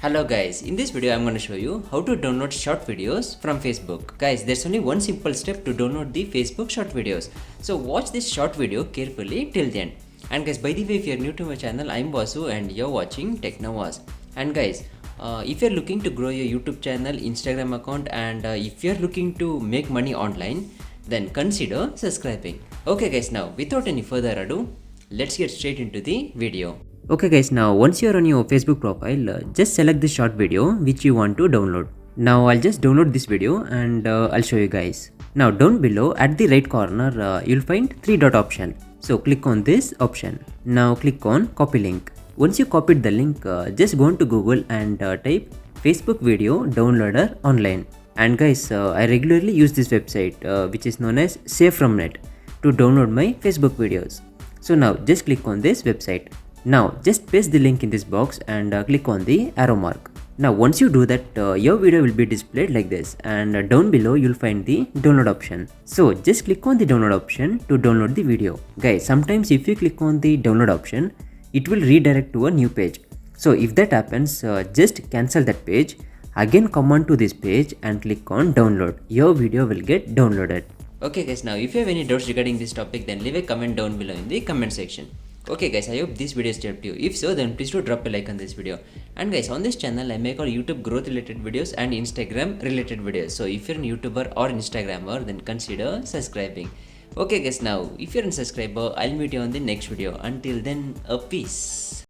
Hello guys, in this video I'm going to show you how to download short videos from Facebook. Guys, there's only one simple step to download the Facebook short videos. So watch this short video carefully till the end. And guys, by the way, if you're new to my channel, I'm Vasu and you're watching Techno. And guys, if you're looking to grow your YouTube channel, Instagram account, and if you're looking to make money online, then consider subscribing. Okay guys, now without any further ado, let's get straight into the video. Okay guys, now once you're on your Facebook profile, just select the short video which you want to download. Now I'll just download this video and I'll show you guys. Now down below at the right corner, you'll find 3 dot option. So click on this option. Now click on copy link. Once you copied the link, just go on to Google and type Facebook video downloader online. And guys, I regularly use this website which is known as Save from Net to download my Facebook videos. So now just click on this website. Now just paste the link in this box and click on the arrow mark. Now once you do that, your video will be displayed like this, and down below you'll find the download option. So just click on the download option to download the video. Guys, sometimes if you click on the download option, it will redirect to a new page. So if that happens, just cancel that page. Again come on to this page and click on download. Your video will get downloaded. Okay guys, now if you have any doubts regarding this topic, then leave a comment down below in the comment section. Okay guys, I hope this video has helped you. If so, then please do drop a like on this video. And guys, on this channel I make all YouTube growth related videos and Instagram related videos. So if you're a YouTuber or Instagrammer, then consider subscribing. Okay guys, now if you're a subscriber, I'll meet you on the next video. Until then, peace.